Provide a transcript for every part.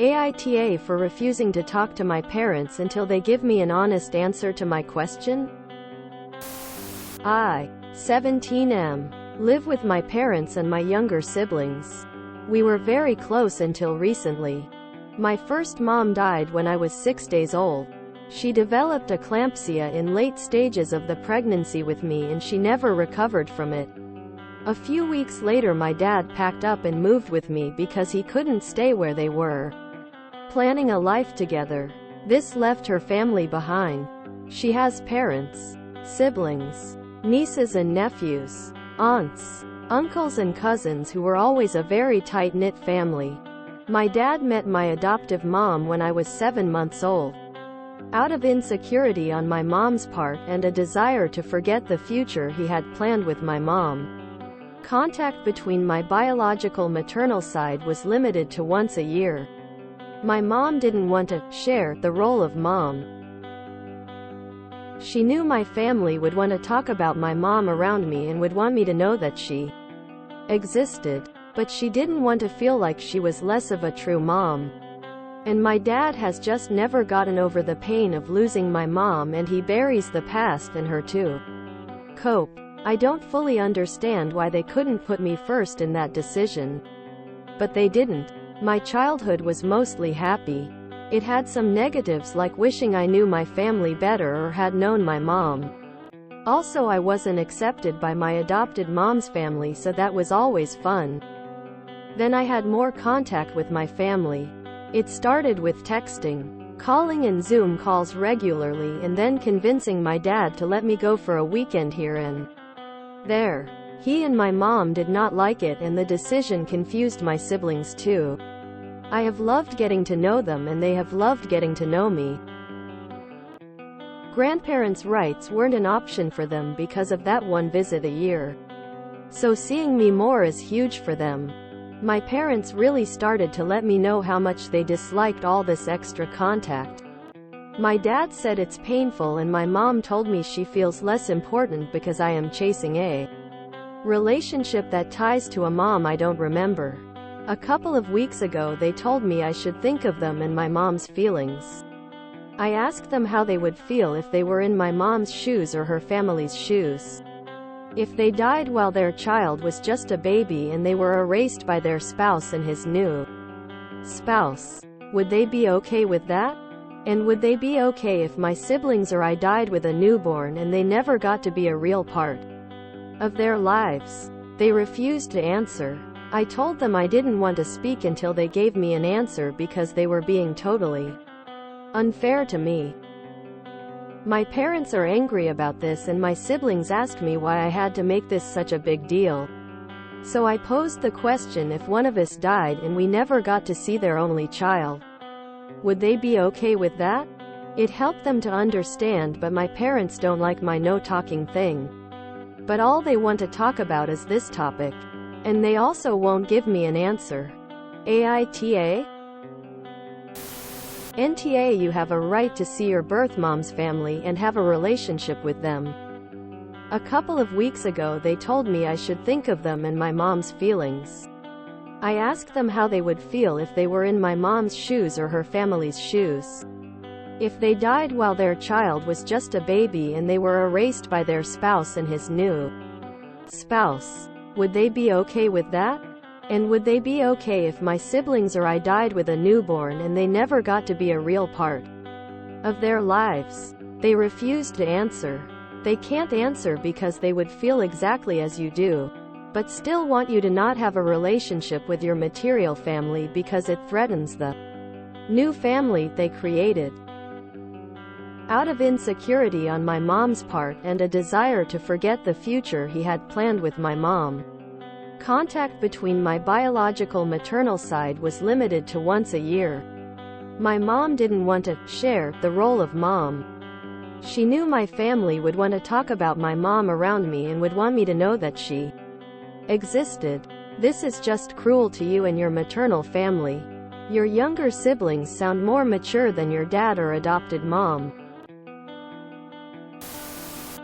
AITA for refusing to talk to my parents until they give me an honest answer to my question? I, 17M, live with my parents and my younger siblings. We were very close until recently. My first mom died when I was 6 days old. She developed eclampsia in late stages of the pregnancy with me and she never recovered from it. A few weeks later my dad packed up and moved with me because he couldn't stay where they were planning a life together. This left her family behind. She has parents, siblings, nieces and nephews, aunts, uncles and cousins who were always a very tight-knit family. My dad met my adoptive mom when I was 7 months old. Out of insecurity on my mom's part and a desire to forget the future he had planned with my mom, contact between my biological maternal side was limited to once a year. My mom didn't want to share the role of mom. She knew my family would want to talk about my mom around me and would want me to know that she existed. But she didn't want to feel like she was less of a true mom. And my dad has just never gotten over the pain of losing my mom, and he buries the past in her to cope. I don't fully understand why they couldn't put me first in that decision. But they didn't. My childhood was mostly happy. It had some negatives like wishing I knew my family better or had known my mom. Also, I wasn't accepted by my adopted mom's family, so that was always fun. Then I had more contact with my family. It started with texting, calling and Zoom calls regularly, and then convincing my dad to let me go for a weekend here and there. He and my mom did not like it, and the decision confused my siblings too. I have loved getting to know them and they have loved getting to know me. Grandparents' rights weren't an option for them because of that one visit a year. So seeing me more is huge for them. My parents really started to let me know how much they disliked all this extra contact. My dad said it's painful, and my mom told me she feels less important because I am chasing a relationship that ties to a mom I don't remember. A couple of weeks ago they told me I should think of them and my mom's feelings. I asked them how they would feel if they were in my mom's shoes or her family's shoes. If they died while their child was just a baby and they were erased by their spouse and his new spouse, would they be okay with that? And would they be okay if my siblings or I died with a newborn and they never got to be a real part of their lives? They refused to answer. I told them I didn't want to speak until they gave me an answer because they were being totally unfair to me. My parents are angry about this, and my siblings asked me why I had to make this such a big deal. So I posed the question: if one of us died and we never got to see their only child, would they be okay with that? It helped them to understand, but my parents don't like my no-talking thing. But all they want to talk about is this topic. And they also won't give me an answer. AITA? NTA, you have a right to see your birth mom's family and have a relationship with them. A couple of weeks ago they told me I should think of them and my mom's feelings. I asked them how they would feel if they were in my mom's shoes or her family's shoes. If they died while their child was just a baby and they were erased by their spouse and his new spouse, would they be okay with that? And would they be okay if my siblings or I died with a newborn and they never got to be a real part of their lives? They refused to answer. They can't answer because they would feel exactly as you do, but still want you to not have a relationship with your material family because it threatens the new family they created. Out of insecurity on my mom's part and a desire to forget the future he had planned with my mom, contact between my biological maternal side was limited to once a year. My mom didn't want to share the role of mom. She knew my family would want to talk about my mom around me and would want me to know that she existed. This is just cruel to you and your maternal family. Your younger siblings sound more mature than your dad or adopted mom.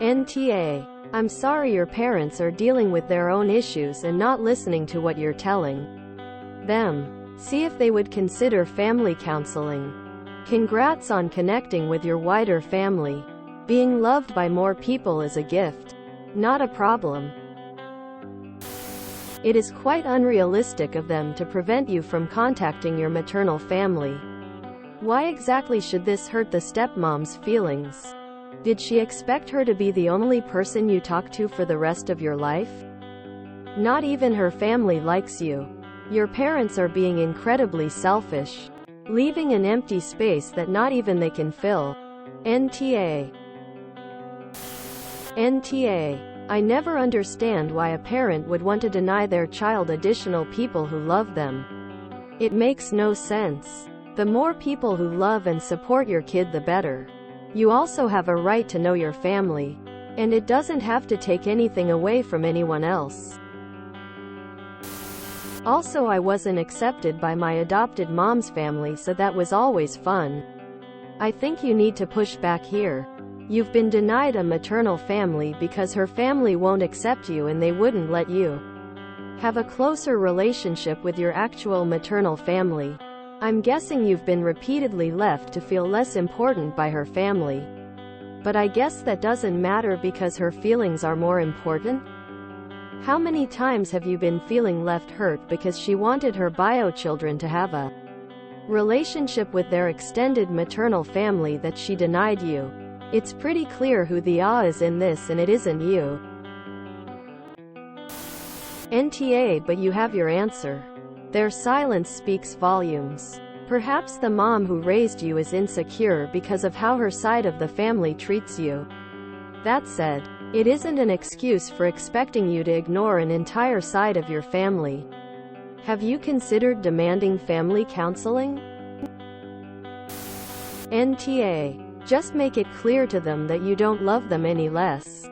NTA. I'm sorry your parents are dealing with their own issues and not listening to what you're telling them. See if they would consider family counseling. Congrats on connecting with your wider family. Being loved by more people is a gift, not a problem. It is quite unrealistic of them to prevent you from contacting your maternal family. Why exactly should this hurt the stepmom's feelings? Did she expect her to be the only person you talk to for the rest of your life? Not even her family likes you. Your parents are being incredibly selfish, leaving an empty space that not even they can fill. NTA. NTA. I never understand why a parent would want to deny their child additional people who love them. It makes no sense. The more people who love and support your kid, the better. You also have a right to know your family, and it doesn't have to take anything away from anyone else. Also, I wasn't accepted by my adopted mom's family, so that was always fun. I think you need to push back here. You've been denied a maternal family because her family won't accept you and they wouldn't let you have a closer relationship with your actual maternal family. I'm guessing you've been repeatedly left to feel less important by her family. But I guess that doesn't matter because her feelings are more important? How many times have you been feeling left hurt because she wanted her bio children to have a relationship with their extended maternal family that she denied you? It's pretty clear who the is in this, and it isn't you. NTA, but you have your answer. Their silence speaks volumes. Perhaps the mom who raised you is insecure because of how her side of the family treats you. That said, it isn't an excuse for expecting you to ignore an entire side of your family. Have you considered demanding family counseling? NTA. Just make it clear to them that you don't love them any less.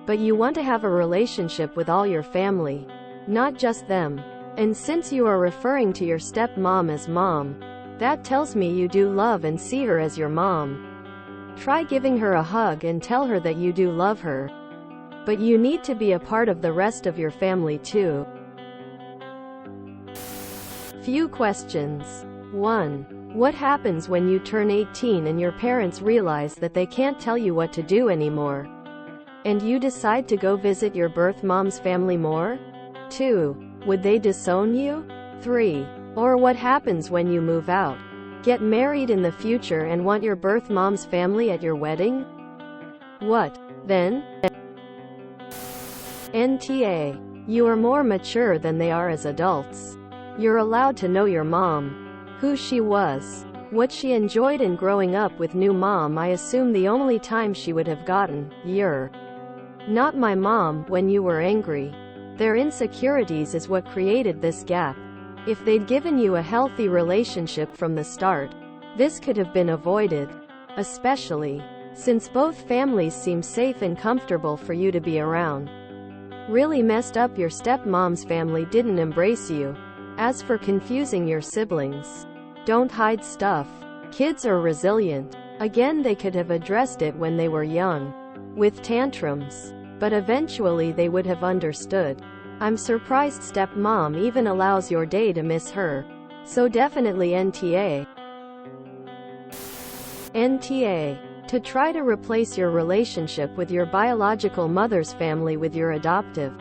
But you want to have a relationship with all your family, not just them. And since you are referring to your stepmom as mom, that tells me you do love and see her as your mom. Try giving her a hug and tell her that you do love her. But you need to be a part of the rest of your family too. Few questions. 1. What happens when you turn 18 and your parents realize that they can't tell you what to do anymore, and you decide to go visit your birth mom's family more? 2. Would they disown you? 3. Or what happens when you move out, get married in the future, and want your birth mom's family at your wedding? What then? NTA. You are more mature than they are as adults. You're allowed to know your mom, who she was, what she enjoyed, and growing up with new mom, I assume the only time she would have gotten, "You're not my mom," when you were angry. Their insecurities is what created this gap. If they'd given you a healthy relationship from the start, this could have been avoided. Especially since both families seem safe and comfortable for you to be around. Really messed up your stepmom's family didn't embrace you. As for confusing your siblings, don't hide stuff. Kids are resilient. Again, they could have addressed it when they were young, with tantrums. But eventually they would have understood. I'm surprised stepmom even allows your day to miss her. So definitely NTA. NTA. To try to replace your relationship with your biological mother's family with your adoptive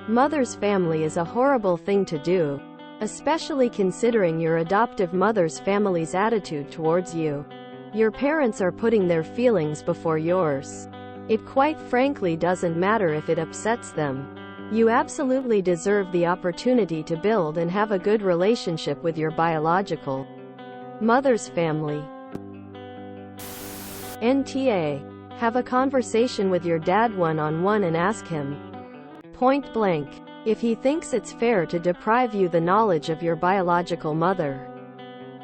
mother's family is a horrible thing to do, especially considering your adoptive mother's family's attitude towards you. Your parents are putting their feelings before yours. It quite frankly doesn't matter if it upsets them. You absolutely deserve the opportunity to build and have a good relationship with your biological mother's family. NTA. Have a conversation with your dad one-on-one and ask him, point blank, if he thinks it's fair to deprive you the knowledge of your biological mother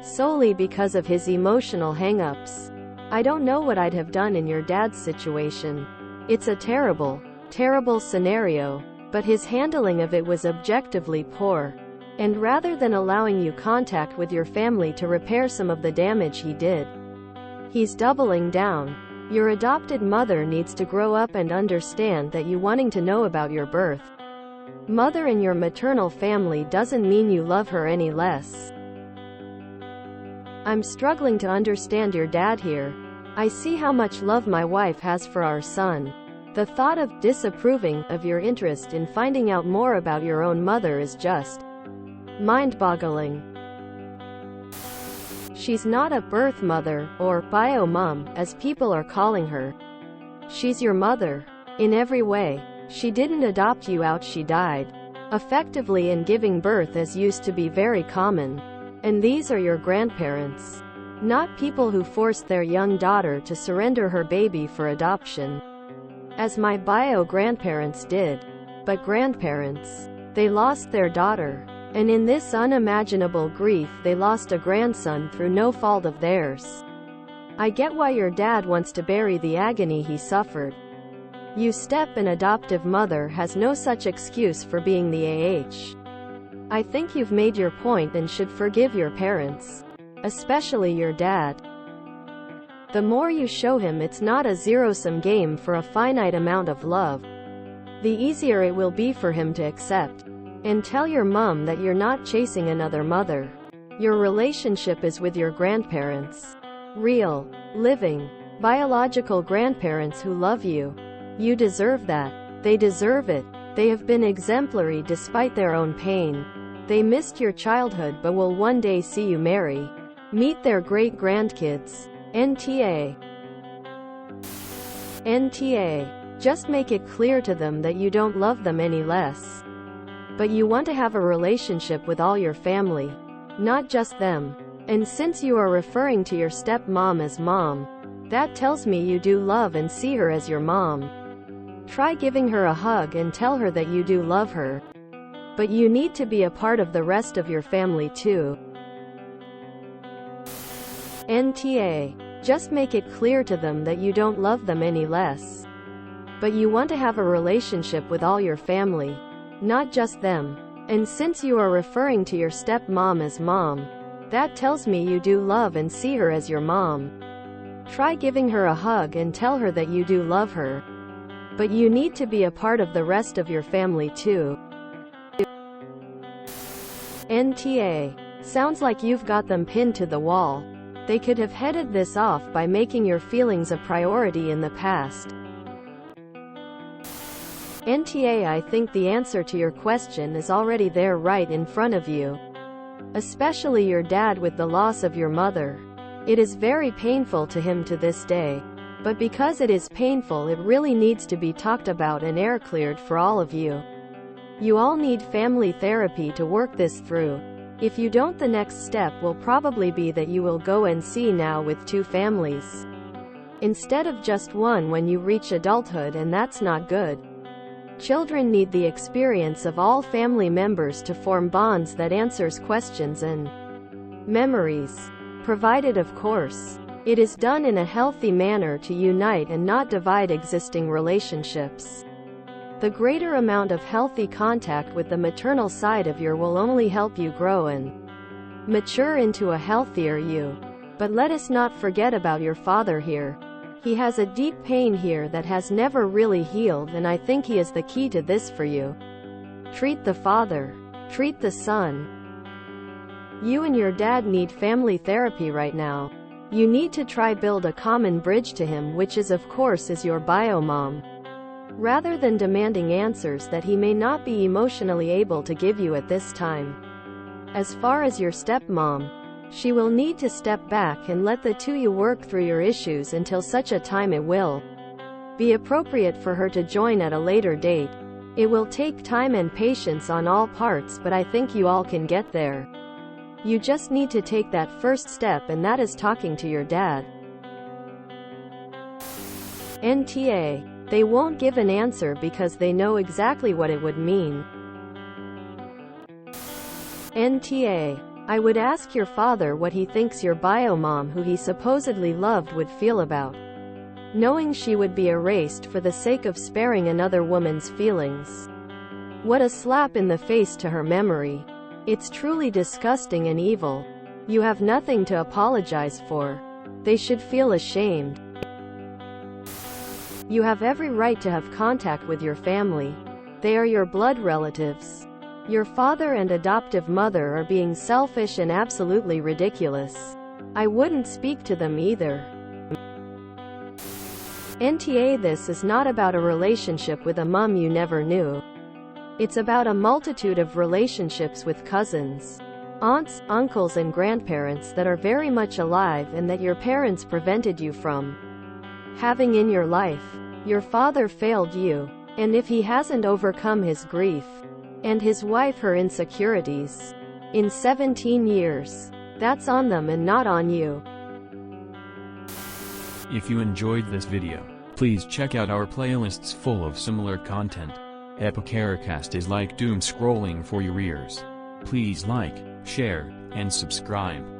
solely because of his emotional hang-ups. I don't know what I'd have done in your dad's situation. It's a terrible, terrible scenario, but his handling of it was objectively poor. And rather than allowing you contact with your family to repair some of the damage he did, he's doubling down. Your adopted mother needs to grow up and understand that you wanting to know about your birth Mother in your maternal family doesn't mean you love her any less. I'm struggling to understand your dad here. I see how much love my wife has for our son. The thought of disapproving of your interest in finding out more about your own mother is just mind-boggling. She's not a birth mother, or bio-mom, as people are calling her. She's your mother. In every way. She didn't adopt you out, she died. Effectively, in giving birth as used to be very common. And these are your grandparents. Not people who forced their young daughter to surrender her baby for adoption. As my bio-grandparents did. But grandparents. They lost their daughter. And in this unimaginable grief they lost a grandson through no fault of theirs. I get why your dad wants to bury the agony he suffered. You step and adoptive mother has no such excuse for being the AH. I think you've made your point and should forgive your parents. Especially your dad. The more you show him it's not a zero-sum game for a finite amount of love, the easier it will be for him to accept. And tell your mom that you're not chasing another mother. Your relationship is with your grandparents. Real, living, biological grandparents who love you. You deserve that. They deserve it. They have been exemplary despite their own pain. They missed your childhood but will one day see you marry. Meet their great-grandkids. NTA. NTA. Just make it clear to them that you don't love them any less. But you want to have a relationship with all your family. Not just them. And since you are referring to your stepmom as mom, that tells me you do love and see her as your mom. Try giving her a hug and tell her that you do love her. But you need to be a part of the rest of your family too. NTA. Just make it clear to them that you don't love them any less. But you want to have a relationship with all your family. Not just them. And since you are referring to your stepmom as mom, that tells me you do love and see her as your mom. Try giving her a hug and tell her that you do love her. But you need to be a part of the rest of your family too. NTA. Sounds like you've got them pinned to the wall. They could have headed this off by making your feelings a priority in the past. NTA. I think the answer to your question is already there right in front of you. Especially your dad with the loss of your mother. It is very painful to him to this day. But because it is painful, it really needs to be talked about and air cleared for all of you. You all need family therapy to work this through. If you don't, the next step will probably be that you will go and see now with 2 families. Instead of just one when you reach adulthood, and that's not good. Children need the experience of all family members to form bonds that answers questions and memories. Provided, of course, it is done in a healthy manner to unite and not divide existing relationships. The greater amount of healthy contact with the maternal side of you will only help you grow and mature into a healthier you. But let us not forget about your father here. He has a deep pain here that has never really healed, and I think he is the key to this for you. Treat the father. Treat the son. You and your dad need family therapy right now. You need to try build a common bridge to him, which is of course is your bio-mom. Rather than demanding answers that he may not be emotionally able to give you at this time. As far as your stepmom, she will need to step back and let the 2 of you work through your issues until such a time it will be appropriate for her to join at a later date. It will take time and patience on all parts, but I think you all can get there. You just need to take that first step, and that is talking to your dad. NTA. They won't give an answer because they know exactly what it would mean. NTA. I would ask your father what he thinks your bio-mom, who he supposedly loved, would feel about knowing she would be erased for the sake of sparing another woman's feelings. What a slap in the face to her memory. It's truly disgusting and evil. You have nothing to apologize for. They should feel ashamed. You have every right to have contact with your family. They are your blood relatives. Your father and adoptive mother are being selfish and absolutely ridiculous. I wouldn't speak to them either. NTA, this is not about a relationship with a mom you never knew. It's about a multitude of relationships with cousins, aunts, uncles and grandparents that are very much alive and that your parents prevented you from having in your life. Your father failed you, and if he hasn't overcome his grief, and his wife her insecurities, in 17 years, that's on them and not on you. If you enjoyed this video, please check out our playlists full of similar content. AmITheAsshole is like doom scrolling for your ears. Please like, share, and subscribe.